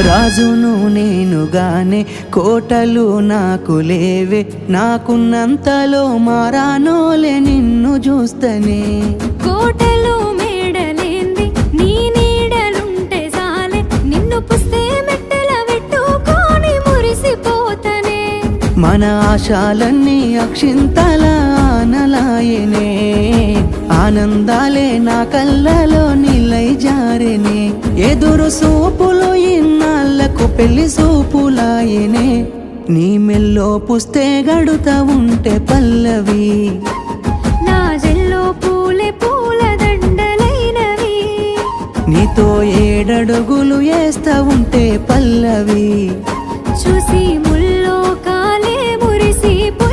రాజును నేనుగానే కోటలు నాకు లేవే, నాకున్నంతలో మారానోలే నిన్ను చూస్తనే. కోటలు మేడలేంది నీ నీడలుంటే సాలే, నిన్ను పుస్తే మెట్టెల పెట్టుకొని మురిసిపోతనే. మన ఆశాలన్నీ అక్షింతల ఆనలాయనే, ఆనందాలే నా కళ్ళలో నిలై జారెనే. ఎదురు సూపులు ఇన్నాళ్లకు పెళ్లి సూపులాయనే, నీ మెల్లో పుస్తే గడుతా ఉంటే పల్లవి, నా జల్లో పూలే పూల దండలైనవి. నీతో ఏడడుగులు వేస్తా ఉంటే పల్లవి, చూసి ముల్లో కాలే మురిసిపో